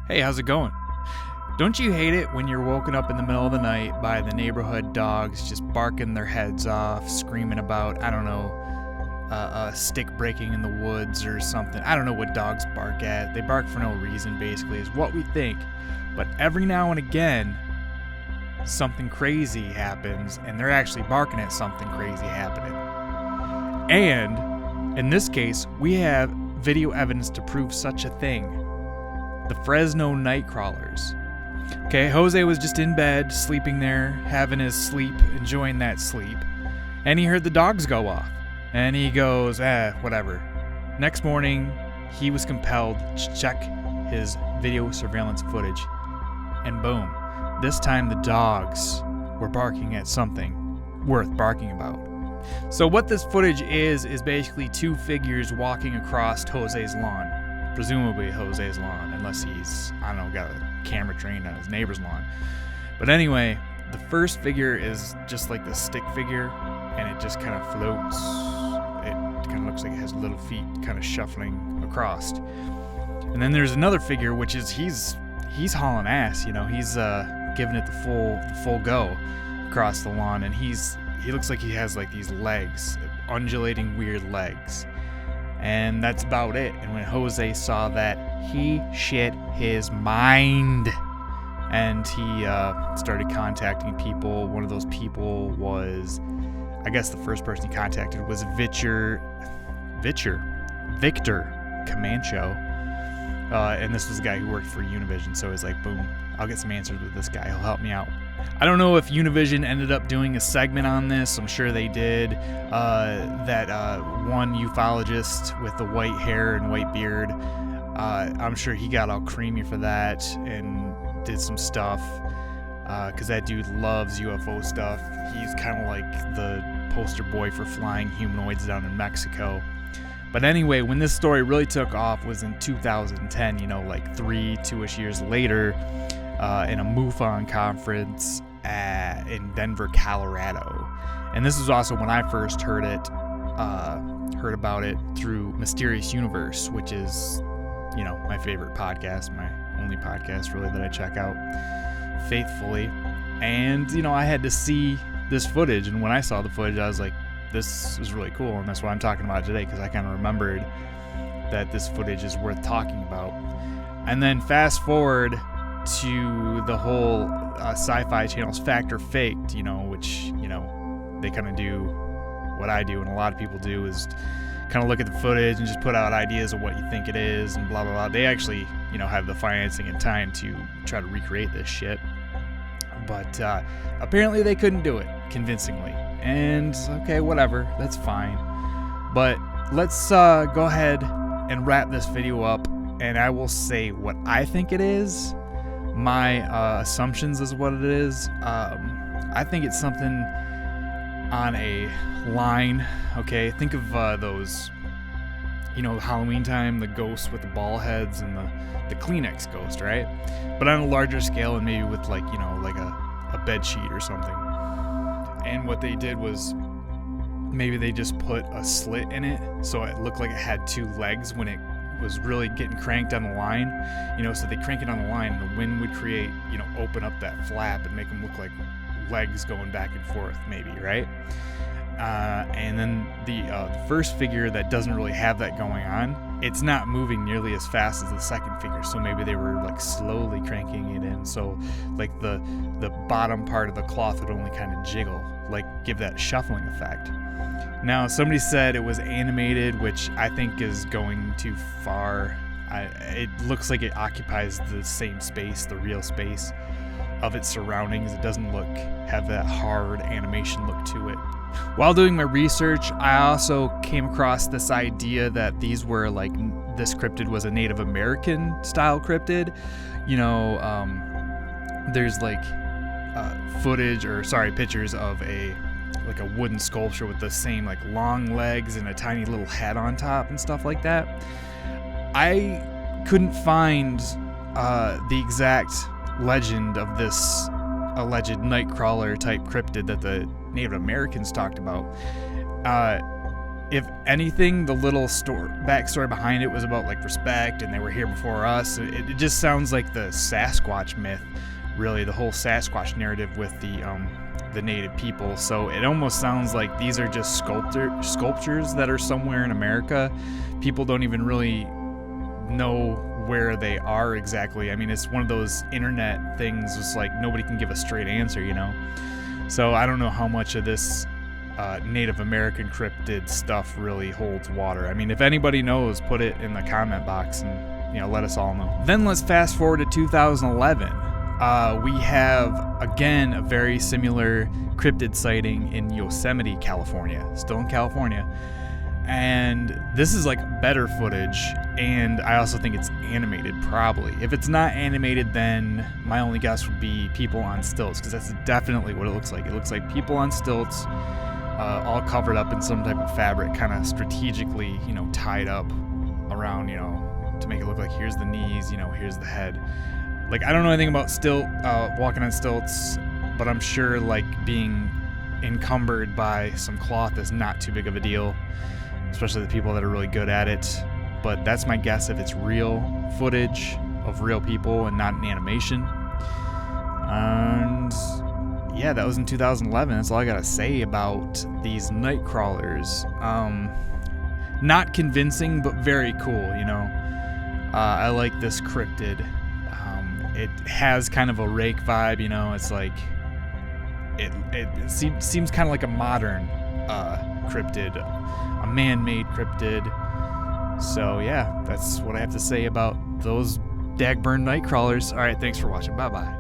Hey, how's it going? Don't you hate it when you're woken up in the middle of the night by the neighborhood dogs just barking their heads off, screaming about, I don't know, a stick breaking in the woods or something? I don't know what dogs bark at. They bark for no reason, basically, is what we think. But every now and again, something crazy happens, and they're actually barking at something crazy happening. And in this case, we have video evidence to prove such a thing. The Fresno Nightcrawlers. Okay, Jose was just in bed, sleeping there, having his sleep, enjoying that sleep, and he heard the dogs go off. And he goes, whatever. Next morning, he was compelled to check his video surveillance footage, and boom, this time the dogs were barking at something worth barking about. So what this footage is basically two figures walking across Jose's lawn. Presumably Jose's lawn, unless he's, I don't know, got a camera trained on his neighbor's lawn. But anyway, the first figure is just like the stick figure, and it just kind of floats. It kind of looks like it has little feet kind of shuffling across. And then there's another figure, which is he's hauling ass, you know, he's giving it the full go across the lawn, and he looks like he has like these legs, undulating weird legs. And that's about it. And when Jose saw that, he shit his mind. And he started contacting people. One of those people was, I guess the first person he contacted was Victor Camacho. And this was a guy who worked for Univision. So he's like, boom, I'll get some answers with this guy. He'll help me out. I don't know if Univision ended up doing a segment on this. I'm sure they did. That one ufologist with the white hair and white beard, I'm sure he got all creamy for that and did some stuff. Because that dude loves UFO stuff. He's kind of like the poster boy for flying humanoids down in Mexico. But anyway, when this story really took off was in 2010, you know, like 2-ish years later, in a MUFON conference in Denver, Colorado. And this was also when I first heard about it through Mysterious Universe, which is, you know, my favorite podcast, my only podcast really that I check out faithfully. And, you know, I had to see this footage, and when I saw the footage, I was like, this is really cool, and that's what I'm talking about today, because I kind of remembered that this footage is worth talking about. And then fast forward to the whole Sci-Fi Channel's Fact or Faked, you know, which, you know, they kind of do what I do and a lot of people do, is kind of look at the footage and just put out ideas of what you think it is and blah, blah, blah. They actually, you know, have the financing and time to try to recreate this shit. But apparently they couldn't do it convincingly. And, okay, whatever, that's fine. But let's go ahead and wrap this video up, and I will say what I think it is. My assumptions is what it is. I think it's something on a line. Okay, think of those, you know, Halloween time, the ghosts with the ball heads and the Kleenex ghost, right? But on a larger scale, and maybe with, like, you know, like a bed sheet or something. And what they did was maybe they just put a slit in it so it looked like it had two legs when it was really getting cranked on the line, you know, so they crank it on the line and the wind would create, you know, open up that flap and make them look like legs going back and forth, maybe, right? And then the first figure that doesn't really have that going on, it's not moving nearly as fast as the second figure, so maybe they were like slowly cranking it in, so like the bottom part of the cloth would only kind of jiggle, like give that shuffling effect. Now, somebody said it was animated, which I think is going too far. It looks like it occupies the same space, the real space of its surroundings. It doesn't have that hard animation look to it. While doing my research, I also came across this idea that these were like, this cryptid was a Native American style cryptid. You know, there's like pictures of a wooden sculpture with the same like long legs and a tiny little head on top and stuff like that. I couldn't find the exact legend of this alleged nightcrawler type cryptid that the Native Americans talked about. if anything, the little backstory behind it was about like respect and they were here before us. It just sounds like the Sasquatch myth, really, the whole Sasquatch narrative with the native people. So it almost sounds like these are just sculptures that are somewhere in America. People don't even really know where they are exactly. I mean, it's one of those internet things. It's like nobody can give a straight answer, you know. So I don't know how much of this Native American cryptid stuff really holds water. I mean, if anybody knows, put it in the comment box and, you know, let us all know. Then let's fast forward to 2011. We have, again, a very similar cryptid sighting in Yosemite, California, still in California. And this is like better footage, and I also think it's animated, probably. If it's not animated, then my only guess would be people on stilts, because that's definitely what it looks like. It looks like people on stilts, all covered up in some type of fabric, kind of strategically, you know, tied up around, you know, to make it look like here's the knees, you know, here's the head. Like, I don't know anything about walking on stilts, but I'm sure like being encumbered by some cloth is not too big of a deal, especially the people that are really good at it. But that's my guess if it's real footage of real people and not an animation. And yeah, that was in 2011. That's all I gotta say about these Nightcrawlers. Not convincing, but very cool, you know. I like this cryptid. It has kind of a rake vibe, you know. It's like it seems kind of like a modern cryptid, a man-made cryptid. So yeah, that's what I have to say about those Dagburn Nightcrawlers. All right, thanks for watching. Bye-bye.